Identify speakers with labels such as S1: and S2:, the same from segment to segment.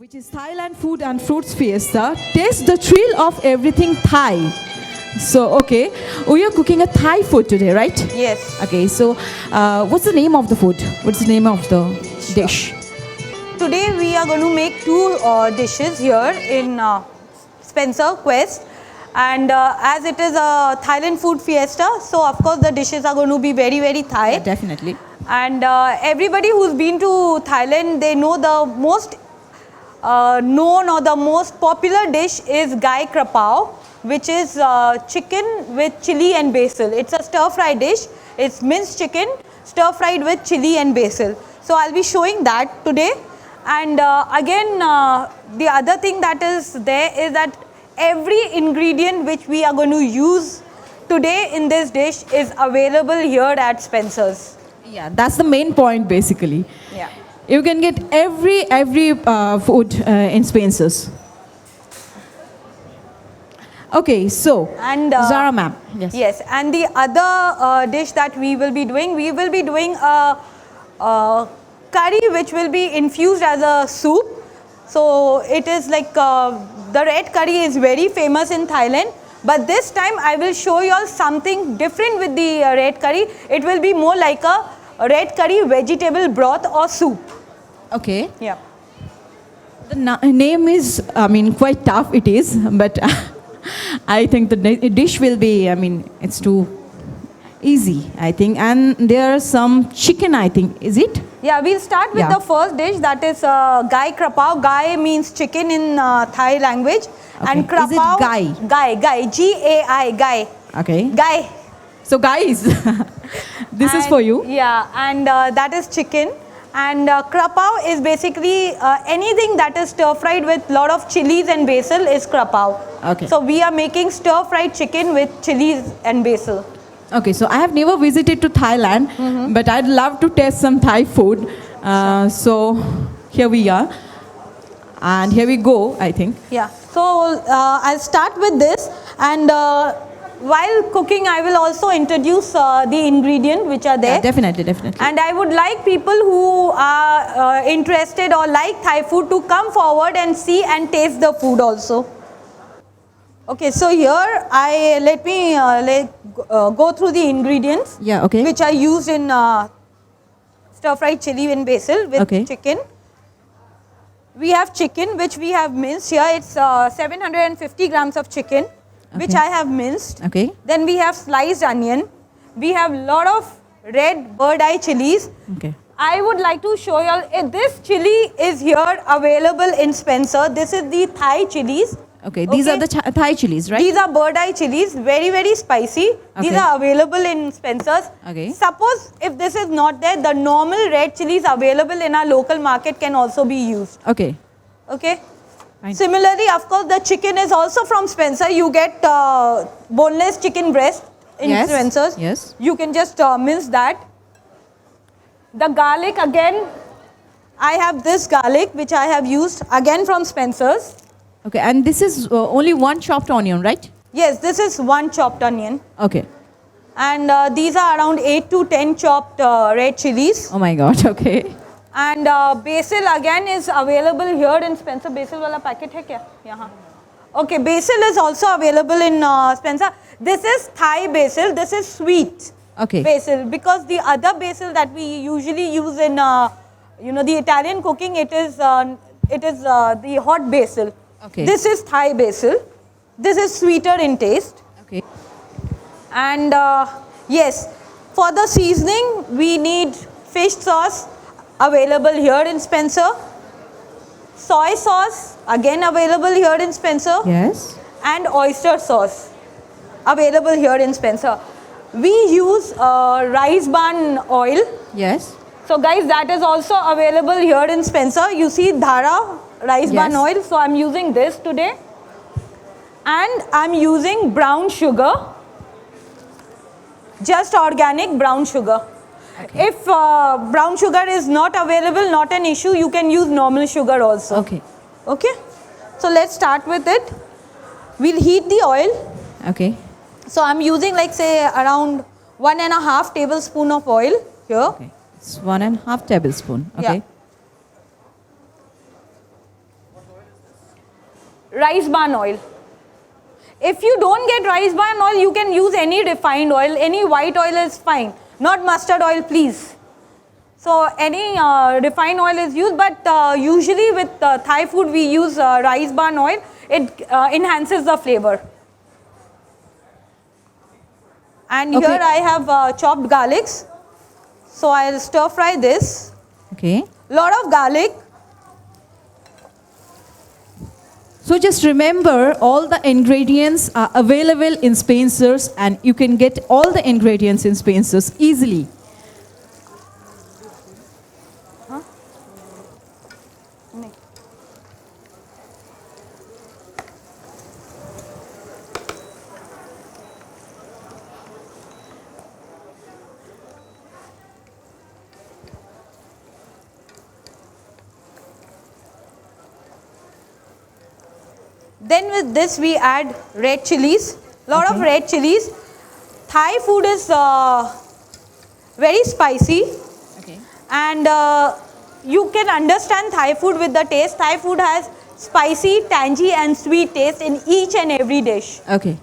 S1: which is Thailand Food and Fruits Fiesta. Taste the thrill of everything Thai. So, okay, we are cooking a Thai food today, right?
S2: Yes.
S1: Okay, so what's the name of the food? What's the name of the dish?
S2: Today we are going to make two dishes here in Spencer Quest. And as it is a Thailand food fiesta, so of course the dishes are going to be very, very Thai.
S1: Definitely.
S2: And everybody who's been to Thailand, they know the most known or the most popular dish is Gai Krapao, which is chicken with chili and basil. It's a stir-fry dish. It's minced chicken, stir-fried with chili and basil. So I'll be showing that today. And again, the other thing that is there is that every ingredient which we are going to use today in this dish is available here at Spencer's.
S1: Yeah, that's the main point basically.
S2: Yeah.
S1: You can get every food in Spencer's. Okay, so
S2: And
S1: Zara ma'am. Yes.
S2: Yes, and the other dish that we will be doing a curry which will be infused as a soup. So it is like the red curry is very famous in Thailand. But this time I will show you all something different with the red curry. It will be more like a red curry vegetable broth or soup.
S1: Okay.
S2: Yeah.
S1: The name is, quite tough it is, but I think the dish will be, it's too easy, I think. And there's some chicken, I think. Is it?
S2: Yeah, we'll start with
S1: Yeah.
S2: the first dish, that is Gai Krapao. Gai means chicken in Thai language. And
S1: Okay. Is it
S2: Krapao,
S1: gai?
S2: Gai, G-A-I, Gai.
S1: Okay.
S2: Gai.
S1: So guys, this is for you.
S2: Yeah, and that is chicken. And krapao is basically anything that is stir-fried with lot of chilies and basil is krapao.
S1: Okay.
S2: So we are making stir-fried chicken with chilies and basil.
S1: Okay, so I have never visited to Thailand, but I'd love to taste some Thai food. So here we are. And here we go, I think.
S2: Yeah. So I'll start with this, and while cooking I will also introduce the ingredient which are there.
S1: Yeah, definitely, definitely.
S2: And I would like people who are interested or like Thai food to come forward and see and taste the food also. Okay, so here let me go through the ingredients
S1: Yeah, okay.
S2: which are used in stir-fried chili and basil with
S1: Okay.
S2: chicken. We have chicken which we have minced here. It's 750 grams of chicken which
S1: Okay.
S2: I have minced.
S1: Okay.
S2: Then we have sliced onion. We have lot of red bird eye chilies.
S1: Okay.
S2: I would like to show you all, this chili is here available in Spencer. This is the Thai chilies.
S1: Okay, these are the Thai chilies, right?
S2: These are bird eye chilies, very, very spicy. These
S1: Okay.
S2: are available in Spencer's.
S1: Okay.
S2: Suppose if this is not there, the normal red chilies available in our local market can also be used.
S1: Okay.
S2: Okay.
S1: Fine.
S2: Similarly, of course, the chicken is also from Spencer. You get boneless chicken breast in
S1: Yes,
S2: Spencer's.
S1: yes.
S2: You can just mince that. The garlic again, I have this garlic which I have used again from Spencer's.
S1: Okay, and this is only one chopped onion, right?
S2: Yes, this is one chopped onion.
S1: Okay.
S2: And these are around 8 to 10 chopped red chilies.
S1: Oh my God, okay.
S2: And basil again is available here in Spencer. Basil wala packet hai kya? Yahan. Okay, basil is also available in Spencer. This is Thai basil. This is sweet
S1: Okay.
S2: basil, because the other basil that we usually use in the Italian cooking, it is the hot basil.
S1: Okay.
S2: This is Thai basil. This is sweeter in taste.
S1: Okay.
S2: And yes, for the seasoning, we need fish sauce available here in Spencer. Soy sauce, again available here in Spencer.
S1: Yes.
S2: And oyster sauce, available here in Spencer. We use rice bran oil.
S1: Yes.
S2: So guys, that is also available here in Spencer. You see Dhara rice bran
S1: Yes.
S2: oil. So I'm using this today. And I'm using brown sugar. Just organic brown sugar.
S1: Okay.
S2: If brown sugar is not available, not an issue, you can use normal sugar also.
S1: Okay.
S2: Okay. So let's start with it. We'll heat the oil.
S1: Okay.
S2: So I'm using like say around 1.5 tablespoon of oil here.
S1: Okay. It's 1.5 tablespoon. Okay.
S2: Yeah. rice bran oil. If you don't get rice bran oil, you can use any refined oil. Any white oil is fine. Not mustard oil, please. So any refined oil is used, but usually with Thai food we use rice bran oil. It enhances the flavor. And
S1: Okay.
S2: here I have chopped garlics. So I'll stir fry this.
S1: Okay.
S2: Lot of garlic.
S1: So just remember, all the ingredients are available in Spencer's, and you can get all the ingredients in Spencer's easily.
S2: Then with this we add red chilies. Lot of
S1: Okay.
S2: red chilies. Thai food is very spicy.
S1: Okay.
S2: And you can understand Thai food with the taste. Thai food has spicy, tangy and sweet taste in each and every dish.
S1: Okay.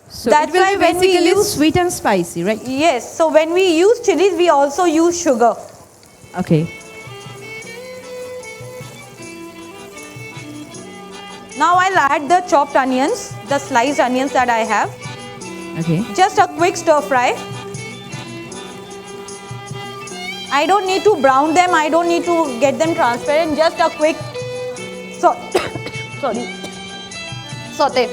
S1: So
S2: That's
S1: it will
S2: why
S1: be
S2: when we
S1: basically
S2: use-
S1: sweet and spicy, right?
S2: Yes, so when we use chilies, we also use sugar.
S1: Okay.
S2: Now I'll add the chopped onions, the sliced onions that I have.
S1: Okay.
S2: Just a quick stir fry. I don't need to brown them, I don't need to get them transparent, just a quick sorry, saute.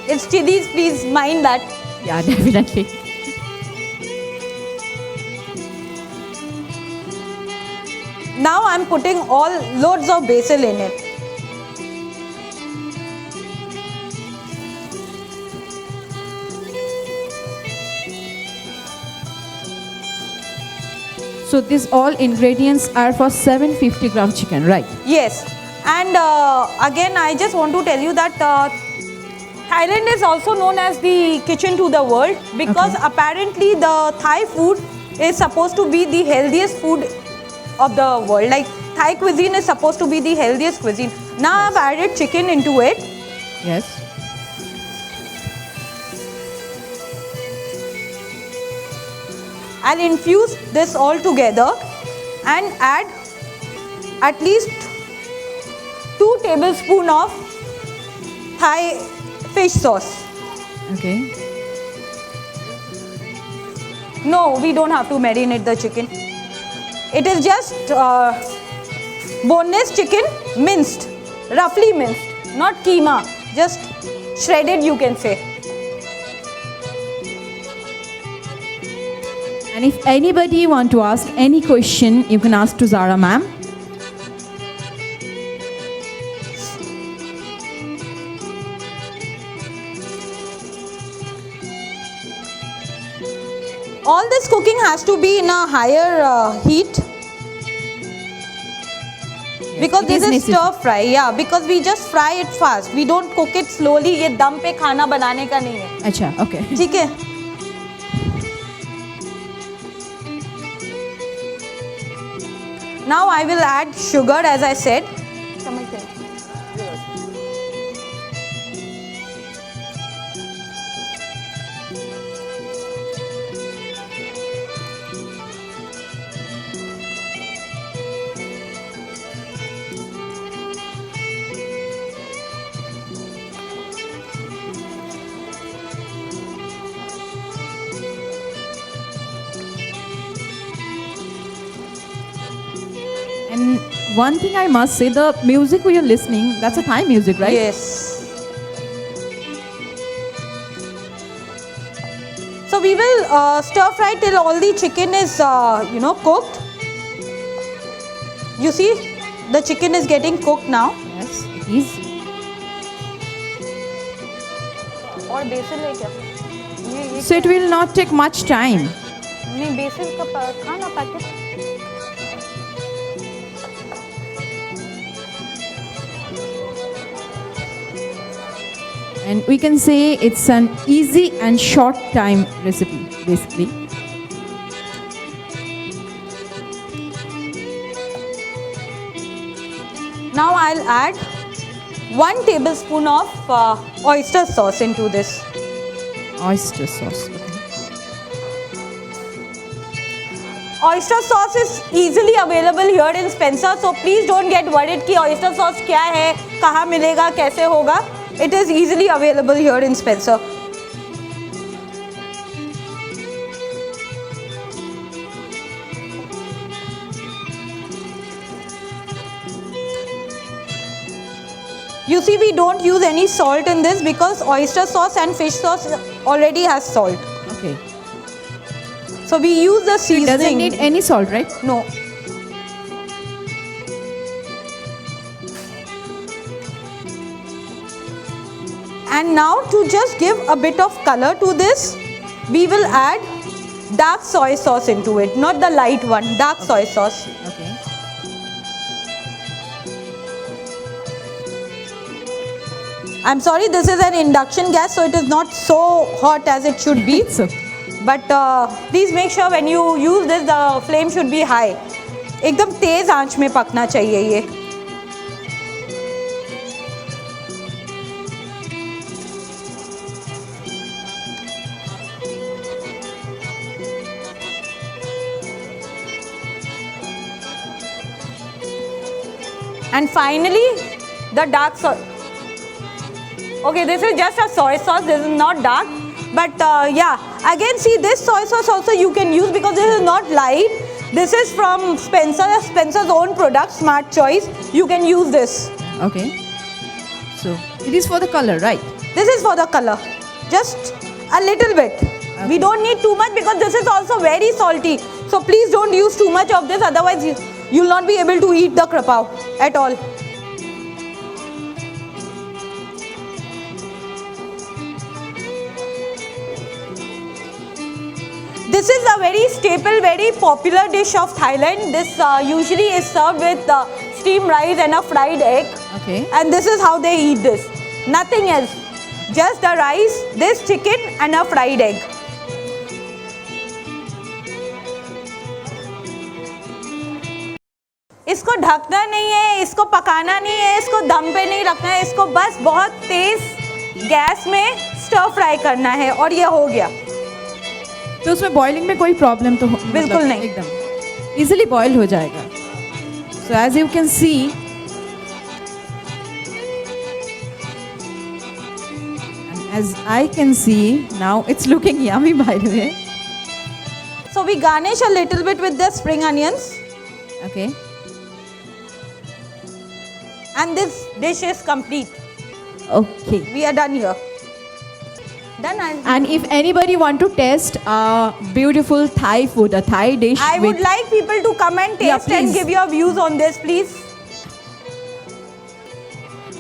S2: It's chilies, please mind that.
S1: Yeah, definitely.
S2: Now I'm putting loads of basil in it.
S1: So these all ingredients are for 750 gram chicken, right?
S2: Yes, and again I just want to tell you that Thailand is also known as the kitchen to the world because
S1: Okay.
S2: apparently the Thai food is supposed to be the healthiest food of the world. Like Thai cuisine is supposed to be the healthiest cuisine. Now I've added chicken into it.
S1: Yes.
S2: I'll infuse this all together and add at least 2 tablespoons of Thai fish sauce.
S1: Okay.
S2: No, we don't have to marinate the chicken. It is just boneless chicken, minced, roughly minced, not keema, just shredded you can say.
S1: And if anybody want to ask any question, you can ask to Zara ma'am.
S2: All this cooking has to be in a higher heat because
S1: it
S2: this
S1: is
S2: is
S1: necessary.
S2: stir fry. Yeah, because we just fry it fast. We don't cook it slowly. ये दम पे खाना बनाने का नहीं है.
S1: Acha, okay.
S2: ठीक है. Now I will add sugar as I said.
S1: And one thing I must say, the music we are listening, that's a Thai music, right?
S2: Yes. So we will stir fry till all the chicken is cooked. You see, the chicken is getting cooked now.
S1: Yes, it is.
S2: और BECIL है क्या? ये
S1: So it will not take much time.
S2: नहीं BECIL का था ना packet.
S1: And we can say it's an easy and short time recipe, basically.
S2: Now I'll add 1 tablespoon of oyster sauce into this.
S1: Oyster sauce. Okay.
S2: Oyster sauce is easily available here in Spencer, so please don't get worried कि oyster sauce क्या है, कहाँ मिलेगा, कैसे होगा. It is easily available here in Spencer. You see, we don't use any salt in this because oyster sauce and fish sauce already has salt.
S1: Okay.
S2: So we use the
S1: It
S2: seasoning.
S1: doesn't need any salt, right?
S2: No. And now to just give a bit of color to this, we will add dark soy sauce into it, not the light one, dark soy sauce.
S1: Okay.
S2: I'm sorry, this is an induction gas, so it is not so hot as it should be.
S1: So,
S2: But please make sure when you use this, the flame should be high. एकदम तेज आंच में पकना चाहिए ये. And finally, the dark soy. Okay, this is just a soy sauce. This is not dark. But yeah, again, see this soy sauce also you can use because this is not light. This is from Spencer's own product, Smart Choice. You can use this.
S1: okay. So, it is for the color, right?
S2: This is for the color. Just a little bit. We don't need too much because this is also very salty. So please don't use too much of this. Otherwise, you'll not be able to eat the krapao at all. This is a very staple, very popular dish of Thailand. This usually is served with steamed rice and a fried egg.
S1: Okay.
S2: And this is how they eat this. Nothing else. Just the rice, this chicken and a fried egg. इसको ढकना नहीं है, इसको पकाना नहीं है, इसको दम पे नहीं रखना है, इसको बस बहुत तेज गैस में स्टर फ्राई करना है और ये हो गया.
S1: तो उसमें बॉइलिंग में कोई प्रॉब्लम तो
S2: बिल्कुल नहीं.
S1: एकदम इजीली बॉयल हो जाएगा. So as you can see, as I can see now, it's looking yummy by the way.
S2: So we garnish a little bit with the spring onions.
S1: Okay.
S2: And this dish is complete.
S1: Okay.
S2: We are done here. Done.
S1: And if anybody want to test a beautiful Thai food, a Thai dish,
S2: I would like people to come and
S1: Yeah,
S2: taste and
S1: please.
S2: give your views on this, please.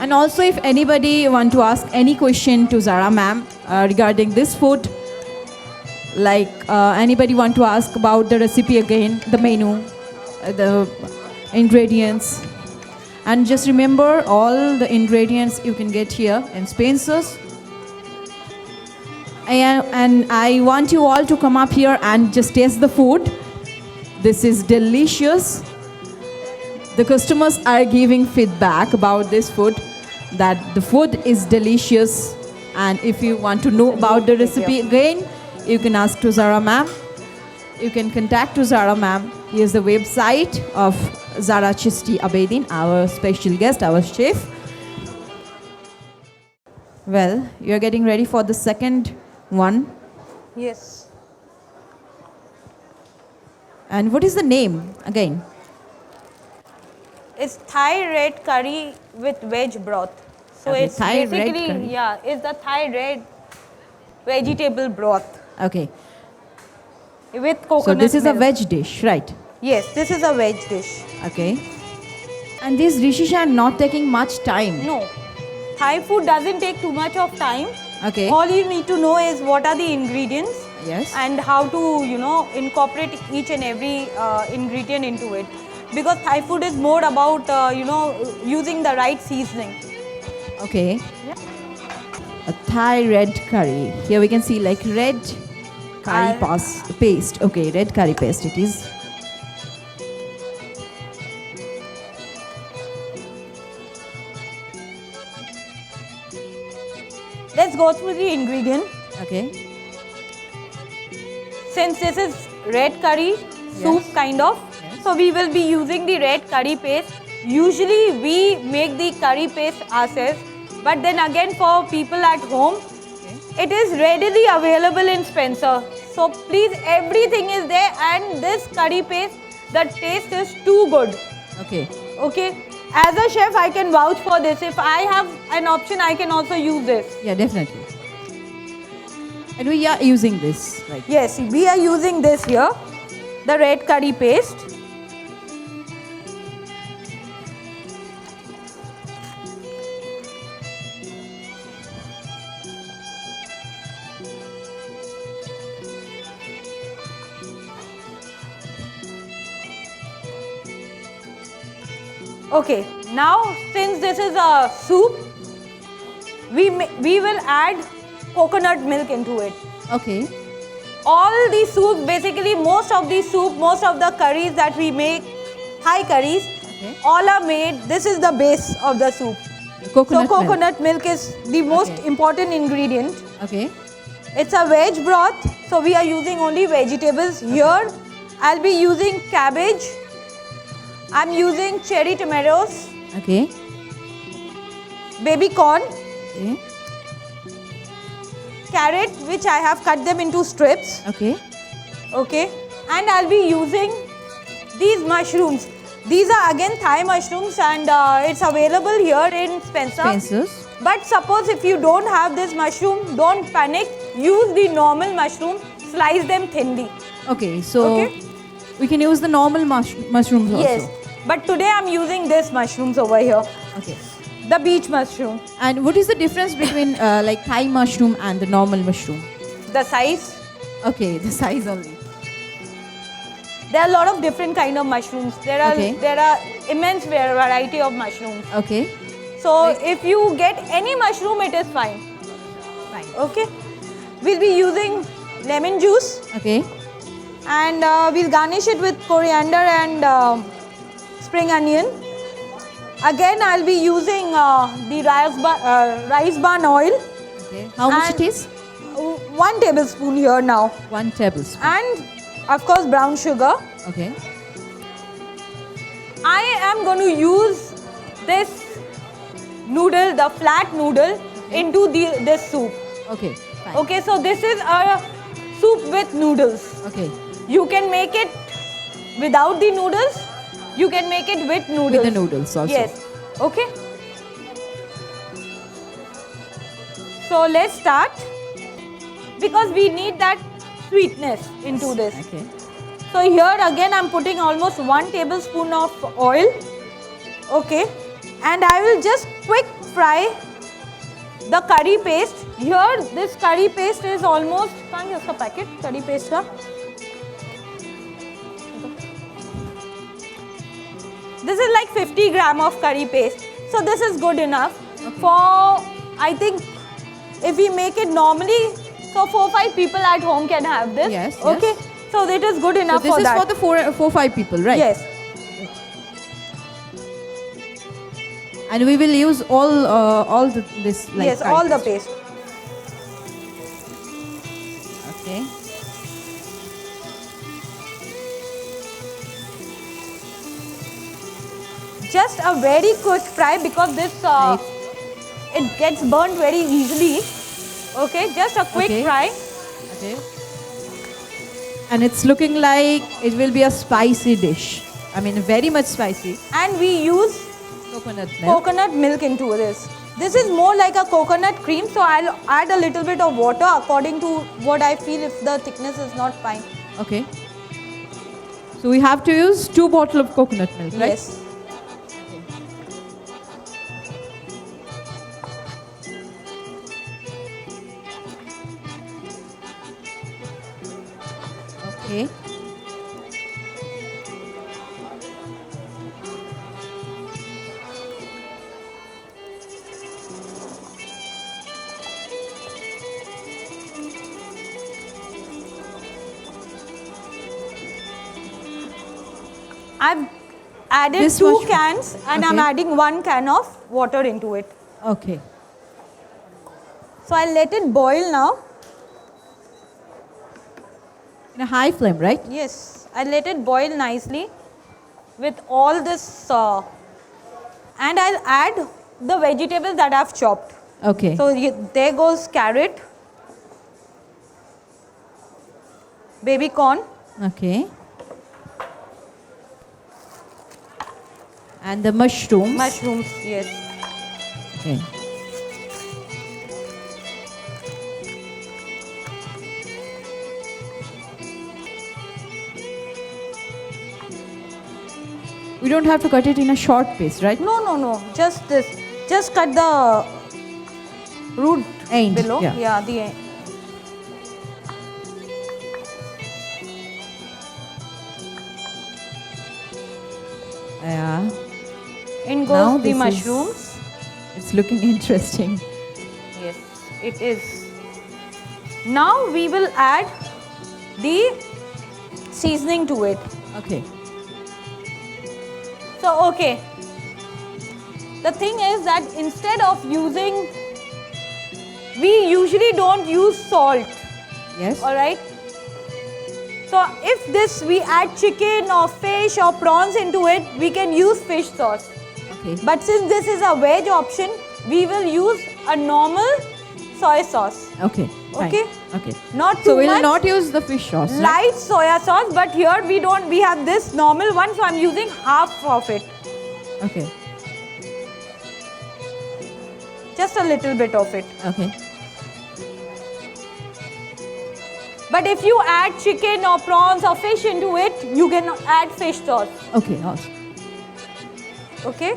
S1: and also if anybody want to ask any question to Zara ma'am regarding this food, like anybody want to ask about the recipe again, the menu, the ingredients, and just remember all the ingredients you can get here in Spencer's. And I want you all to come up here and just taste the food. This is delicious. The customers are giving feedback about this food, that the food is delicious. And if you want to know about the recipe again, you can ask to Zara ma'am. You can contact to Zara ma'am. Here's the website of Zara Chisti Abedin, our special guest, our chef. Well, you're getting ready for the second one.
S2: Yes.
S1: And what is the name again?
S2: It's Thai red curry with veg broth. So
S1: Okay,
S2: it's
S1: Thai red
S2: basically,
S1: curry.
S2: yeah, it's the Thai red vegetable broth
S1: Okay.
S2: with coconut
S1: So this is a
S2: milk.
S1: veg dish, right?
S2: Yes, this is a veg dish.
S1: Okay. And these dishes are not taking much time.
S2: No, Thai food doesn't take too much of time.
S1: Okay.
S2: All you need to know is what are the ingredients
S1: Yes.
S2: and how to, incorporate each and every ingredient into it. Because Thai food is more about, using the right seasoning.
S1: Okay.
S2: Yeah.
S1: A Thai red curry. Here we can see like red curry paste. Okay, red curry paste it is.
S2: Let's go through the ingredient.
S1: Okay.
S2: Since this is red curry soup
S1: Yes.
S2: kind of,
S1: Yes.
S2: so we will be using the red curry paste. Usually we make the curry paste ourselves, but then again for people at home,
S1: Okay.
S2: it is readily available in Spencer. So please, everything is there, and this curry paste, the taste is too good.
S1: Okay.
S2: Okay, as a chef, I can vouch for this. If I have an option, I can also use this.
S1: Yeah, definitely. And we are using this, right?
S2: Yes, we are using this here, the red curry paste. Okay, now since this is a soup, we will add coconut milk into it.
S1: Okay.
S2: All the soup, basically most of the soup, most of the curries that we make, Thai curries,
S1: Okay.
S2: all are made, this is the base of the soup.
S1: Coconut
S2: So
S1: milk.
S2: coconut milk is the most
S1: Okay.
S2: important ingredient.
S1: Okay.
S2: It's a veg broth, so we are using only vegetables. Here, I'll be using cabbage. I'm using cherry tomatoes,
S1: Okay.
S2: baby corn,
S1: Okay.
S2: carrot, which I have cut them into strips.
S1: Okay.
S2: Okay, and I'll be using these mushrooms. These are again Thai mushrooms, and it's available here in Spencer.
S1: Spencer's.
S2: But suppose if you don't have this mushroom, don't panic. Use the normal mushroom, slice them thinly.
S1: Okay. So
S2: Okay.
S1: we can use the normal mushrooms also.
S2: Yes, but today I'm using this mushrooms over here,
S1: Okay.
S2: the beach mushroom.
S1: And what is the difference between like Thai mushroom and the normal mushroom?
S2: The size.
S1: Okay, the size only.
S2: There are a lot of different kind of mushrooms. There are
S1: Okay.
S2: immense variety of mushrooms.
S1: Okay.
S2: So if you get any mushroom, it is fine.
S1: Fine.
S2: Okay. We'll be using lemon juice,
S1: Okay.
S2: and we'll garnish it with coriander and spring onion. Again, I'll be using the rice bran oil.
S1: Okay. How much
S2: And-
S1: it is?
S2: 1 tablespoon here now.
S1: 1 tablespoon.
S2: And of course brown sugar.
S1: Okay.
S2: I am going to use this noodle, the flat noodle, into this soup.
S1: Okay. Fine.
S2: Okay, so this is a soup with noodles.
S1: Okay.
S2: You can make it without the noodles. You can make it with noodles.
S1: With the noodles also.
S2: Yes. Okay. So let's start, because we need that sweetness into this.
S1: Okay.
S2: So here again I'm putting almost 1 tablespoon of oil. Okay. And I will just quick fry the curry paste. Here this curry paste is almost, can't use the packet, curry paste ka. This is like 50 gram of curry paste. So this is good enough for, I think, if we make it normally, so 4-5 people at home can have this.
S1: Yes, yes.
S2: Okay. So it is good
S1: So
S2: enough
S1: this
S2: for
S1: is
S2: that.
S1: for the 4-5 people, right?
S2: Yes.
S1: And we will use all this like
S2: Yes,
S1: curry
S2: all the
S1: paste.
S2: paste.
S1: Okay.
S2: Just a very quick fry, because this
S1: Right.
S2: it gets burnt very easily. Okay, just a quick
S1: Okay.
S2: fry.
S1: Okay. And it's looking like it will be a spicy dish. I mean, very much spicy.
S2: And we use
S1: Coconut milk.
S2: coconut milk into this. This is more like a coconut cream, so I'll add a little bit of water according to what I feel if the thickness is not fine.
S1: Okay. So we have to use 2 bottles of coconut milk, right?
S2: Yes.
S1: Okay.
S2: I've added
S1: This
S2: 2
S1: mushroom.
S2: cans, and I'm
S1: Okay.
S2: adding 1 can of water into it.
S1: Okay.
S2: So I'll let it boil now.
S1: In a high flame, right?
S2: Yes, I'll let it boil nicely with all this and I'll add the vegetables that I've chopped.
S1: Okay.
S2: So there goes carrot, baby corn,
S1: Okay. And the mushrooms.
S2: mushrooms, yes.
S1: Okay. We don't have to cut it in a short piece, right?
S2: No, just this. Just cut the root
S1: End,
S2: below.
S1: yeah.
S2: The end.
S1: Yeah.
S2: In
S1: Now
S2: goes the
S1: this is-
S2: mushrooms.
S1: It's looking interesting.
S2: Yes, it is. Now we will add the seasoning to it.
S1: Okay.
S2: So, okay. The thing is that instead of using, we usually don't use salt,
S1: Yes.
S2: alright? So, if this we add chicken or fish or prawns into it, we can use fish sauce.
S1: Okay.
S2: But since this is a veg option, we will use a normal soy sauce.
S1: Okay. Fine.
S2: Okay.
S1: Okay.
S2: Not too
S1: So we'll
S2: much.
S1: not use the fish sauce. right?
S2: Light soya sauce, but here we don't, we have this normal one, so I'm using half of it.
S1: Okay.
S2: Just a little bit of it.
S1: Okay.
S2: But if you add chicken or prawns or fish into it, you can add fish sauce.
S1: Okay. Awesome.
S2: Okay?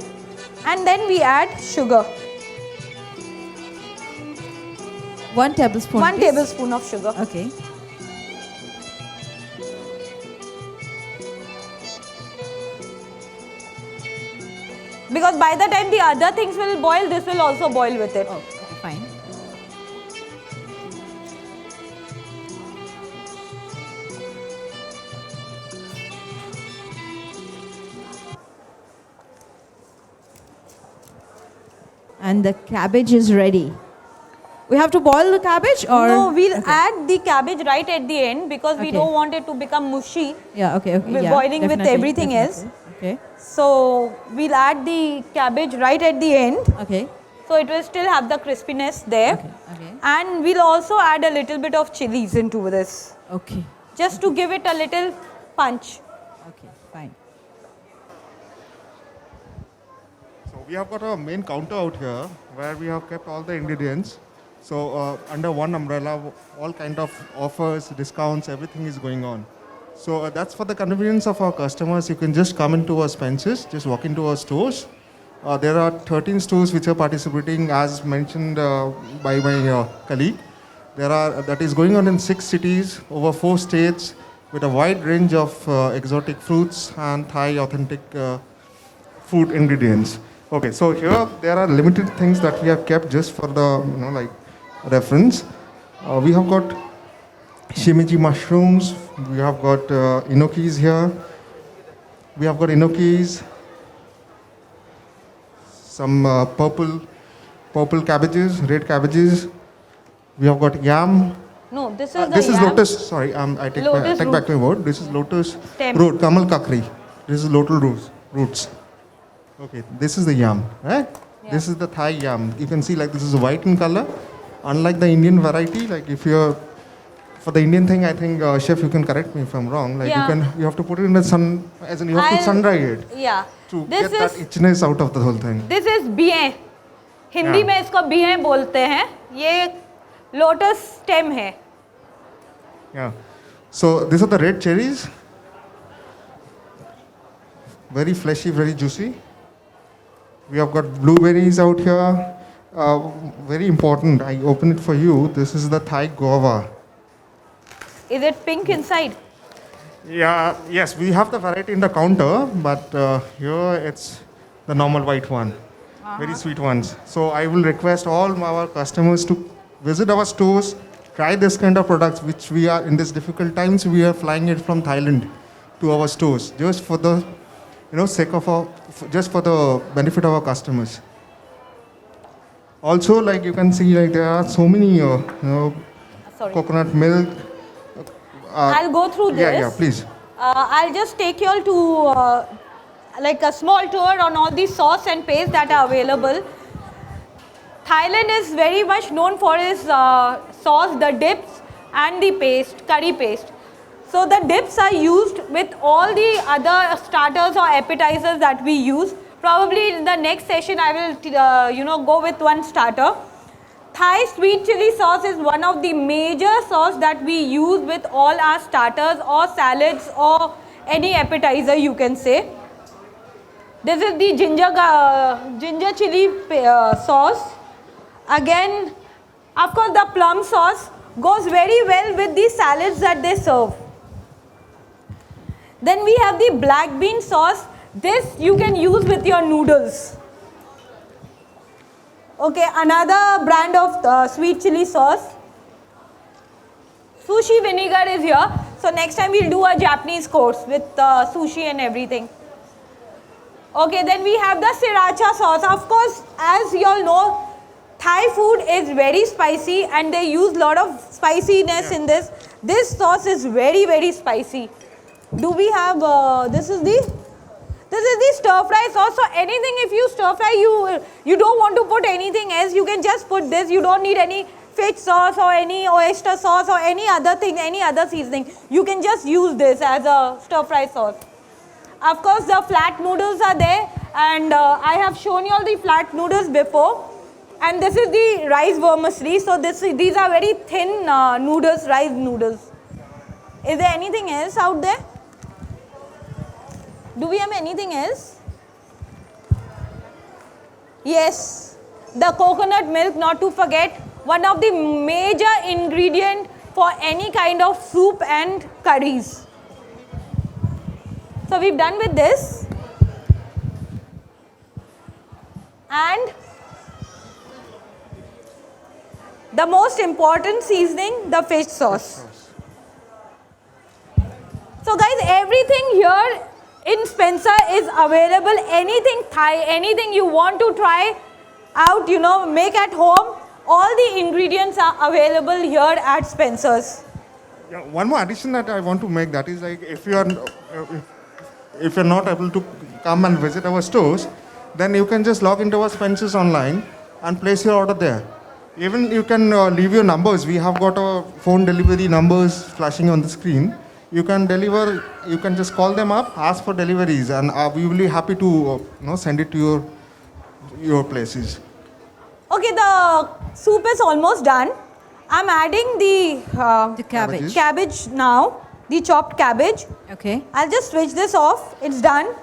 S2: And then we add sugar.
S1: 1 tablespoon.
S2: 1
S1: please.
S2: tablespoon of sugar.
S1: Okay.
S2: Because by the time the other things will boil, this will also boil with it.
S1: Oh, okay, fine. And the cabbage is ready. We have to boil the cabbage or?
S2: No, we'll
S1: Okay.
S2: add the cabbage right at the end because we
S1: Okay.
S2: don't want it to become mushy.
S1: Yeah, okay, okay.
S2: We're
S1: yeah,
S2: boiling with
S1: definitely,
S2: everything else.
S1: definitely. Okay,
S2: So we'll add the cabbage right at the end.
S1: okay,
S2: So it will still have the crispiness there.
S1: okay, okay,
S2: And we'll also add a little bit of chilies into this.
S1: okay,
S2: Just to give it a little punch.
S1: okay, fine.
S3: So we have got a main counter out here where we have kept all the ingredients. So under one umbrella, all kind of offers, discounts, everything is going on. So that's for the convenience of our customers. You can just come into our Spencer's, just walk into our stores. There are 13 stores which are participating, as mentioned by my colleague. That is going on in 6 cities, over 4 states, with a wide range of exotic fruits and Thai authentic food ingredients. Okay, so here there are limited things that we have kept just for the like reference. We have got shimiji mushrooms. We have got enokis here. We have got enokis. Some purple cabbages, red cabbages. We have got yam.
S2: No, this is the
S3: This is
S2: yam.
S3: lotus. Sorry, I take
S2: Lotus
S3: back my word. This is lotus
S2: Stem.
S3: root, kamal kakri. This is lotus roots. Okay, this is the yam, right?
S2: Yeah.
S3: This is the Thai yam. You can see like this is white in color. Unlike the Indian variety, like if you're for the Indian thing, I think chef, you can correct me if I'm wrong. Like
S2: Yeah.
S3: you have to put it in the sun, as in you have to
S2: I'll-
S3: sun dry it
S2: Yeah.
S3: to
S2: This
S3: get that
S2: is
S3: itchiness out of the whole thing.
S2: this is बिएं. Hindi
S3: Yeah.
S2: में इसको बिएं बोलते हैं. ये lotus stem है.
S3: Yeah. So these are the red cherries. Very fleshy, very juicy. We have got blueberries out here. Very important. I open it for you. This is the Thai guava.
S2: Is it pink inside?
S3: Yeah. Yes, we have the variety in the counter, but here it's the normal white one. Very sweet ones. So I will request all our customers to visit our stores, try this kind of products, which we are in these difficult times. We are flying it from Thailand to our stores, just for the sake of just for the benefit of our customers. Also, like you can see, like there are so many,
S2: Sorry.
S3: coconut milk.
S2: I'll go through this.
S3: Yeah, please.
S2: I'll just take you all to like a small tour on all the sauce and paste that are available. Thailand is very much known for its sauce, the dips and the paste, curry paste. So the dips are used with all the other starters or appetizers that we use. Probably in the next session I will go with one starter. Thai sweet chili sauce is one of the major sauce that we use with all our starters or salads or any appetizer you can say. This is the ginger chili sauce. Again, of course the plum sauce goes very well with the salads that they serve. Then we have the black bean sauce. This you can use with your noodles. Okay, another brand of sweet chili sauce. Sushi vinegar is here. So next time we'll do a Japanese course with sushi and everything. Okay, then we have the sriracha sauce. Of course, as you all know, Thai food is very spicy and they use a lot of spiciness in this. This sauce is very, very spicy. Do we have, this is the stir fry sauce. So anything, if you stir fry, you don't want to put anything else, you can just put this. You don't need any fish sauce or any oyster sauce or any other thing, any other seasoning. You can just use this as a stir fry sauce. Of course, the flat noodles are there, and I have shown you all the flat noodles before. And this is the rice vermicelli. So these are very thin noodles, rice noodles. Is there anything else out there? Do we have anything else? Yes, the coconut milk, not to forget, one of the major ingredient for any kind of soup and curries. So we've done with this. And the most important seasoning, the fish sauce. So guys, everything here in Spencer is available. Anything Thai, anything you want to try out, make at home, all the ingredients are available here at Spencer's.
S3: Yeah, one more addition that I want to make, that is like if you are not able to come and visit our stores, then you can just log into our Spencer's online and place your order there. Even you can leave your numbers. We have got our phone delivery numbers flashing on the screen. You can deliver, you can just call them up, ask for deliveries, and we will be happy to send it to your places.
S2: Okay, the soup is almost done. I'm adding the cabbage now, the chopped cabbage.
S1: Okay.
S2: I'll just switch this off. It's done.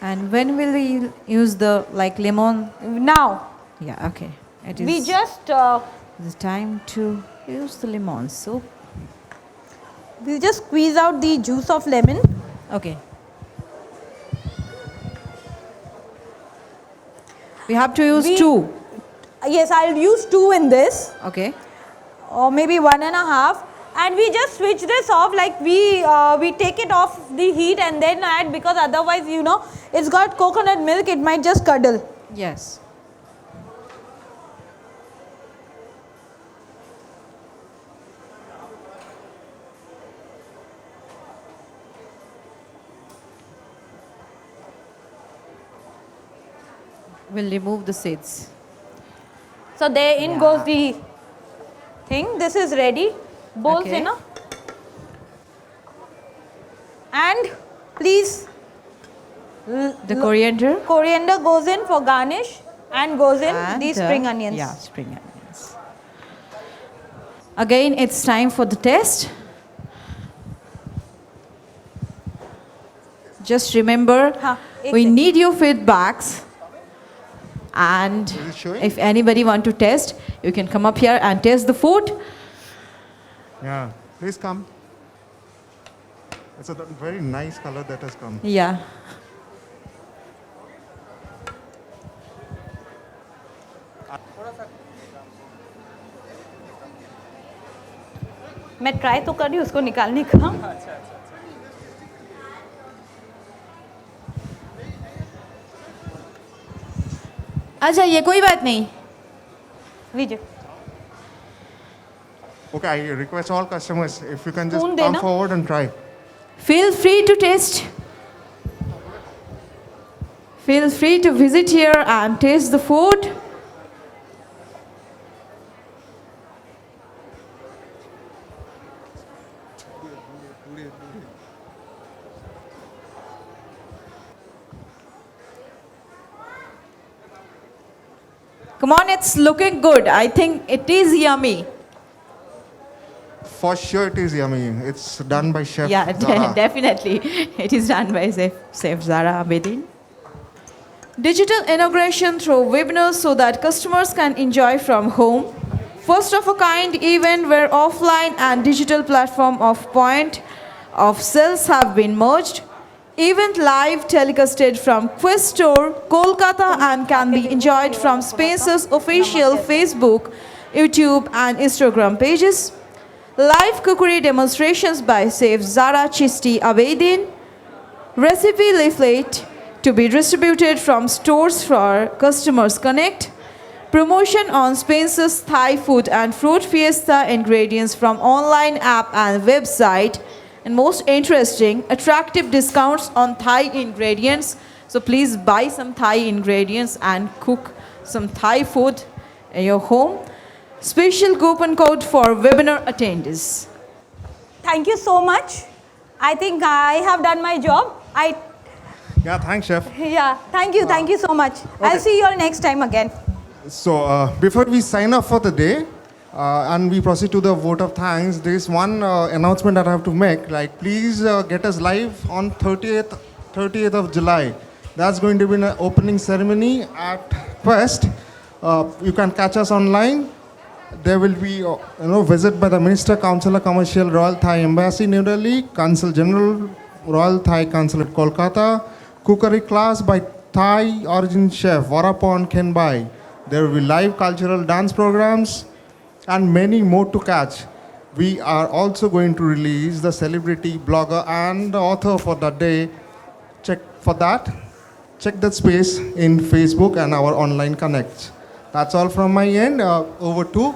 S1: And when will we use the lemon?
S2: Now,
S1: Yeah, okay. It is
S2: we just
S1: the time to use the lemon soup.
S2: we'll just squeeze out the juice of lemon.
S1: Okay. We have to use 2.
S2: Yes, I'll use 2 in this,
S1: Okay.
S2: or maybe 1.5. And we just switch this off, like we take it off the heat and then add, because otherwise, it's got coconut milk, it might just curdle.
S1: Yes. We'll remove the seeds.
S2: So therein goes the thing. This is ready. Bowls,
S1: Okay.
S2: And please,
S1: The coriander.
S2: coriander goes in for garnish and goes in
S1: and,
S2: the spring onions.
S1: Yeah, spring onions. Again, it's time for the test. Just remember, we need your feedbacks. And
S3: Is it showing?
S1: if anybody want to test, you can come up here and test the food.
S3: Yeah, please come. It's a very nice color that has come.
S1: Yeah.
S2: मैं try तो कर रही हूँ उसको निकालने का.
S1: आ जाइए, कोई बात नहीं.
S2: Vijay.
S3: Okay, I request all customers if you can just
S2: Spoon
S3: come
S2: dena.
S3: forward and try.
S1: Feel free to taste. Feel free to visit here and taste the food. Come on, it's looking good. I think it is yummy.
S3: For sure, it is yummy. It's done by Chef
S1: Yeah,
S3: Zara.
S1: definitely. It is done by Chef Zara Abedin. Digital integration through webinars so that customers can enjoy from home. First of a kind event where offline and digital platform of point of sales have been merged. Event live telecasted from Quest Store, Kolkata and can be enjoyed from Space's official Facebook, YouTube and Instagram pages. Live cookery demonstrations by Chef Zara Chisti Abedin. Recipe leaflet to be distributed from stores for customers connect. Promotion on Spencer's Thai food and fruit fiesta ingredients from online app and website. And most interesting, attractive discounts on Thai ingredients. So please buy some Thai ingredients and cook some Thai food in your home. Special coupon code for webinar attendees.
S2: Thank you so much. I think I have done my job.
S3: Yeah, thanks, Chef.
S2: Yeah, thank you so much. I'll
S3: Okay.
S2: see you all next time again.
S3: So before we sign off for the day and we proceed to the vote of thanks, there is one announcement that I have to make. Like, please get us live on 30th of July. That's going to be an opening ceremony at Quest. You can catch us online. There will be visit by the Minister, Councillor Commercial, Royal Thai Embassy, New Delhi, Consul General, Royal Thai Consulate, Kolkata, cookery class by Thai origin chef Varapon Kenbai. There will be live cultural dance programs and many more to catch. We are also going to release the celebrity, blogger and the author for that day. Check for that. Check that space in Facebook and our online connects. That's all from my end. Over to.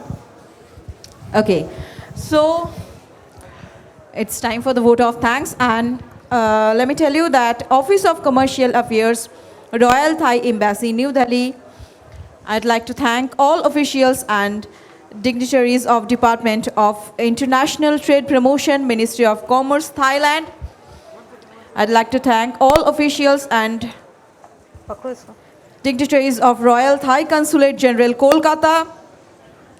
S1: Okay, so it's time for the vote of thanks, and let me tell you that Office of Commercial Affairs, Royal Thai Embassy, New Delhi. I'd like to thank all officials and dignitaries of Department of International Trade Promotion, Ministry of Commerce, Thailand. I'd like to thank all officials and dignitaries of Royal Thai Consulate General, Kolkata.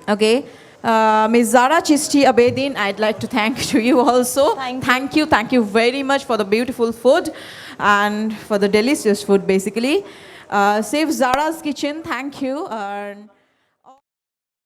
S1: Okay. Ms. Zara Chisti Abedin, I'd like to thank to you also. Thank you very much for the beautiful food and for the delicious food basically. Chef Zara's Kitchen, thank you.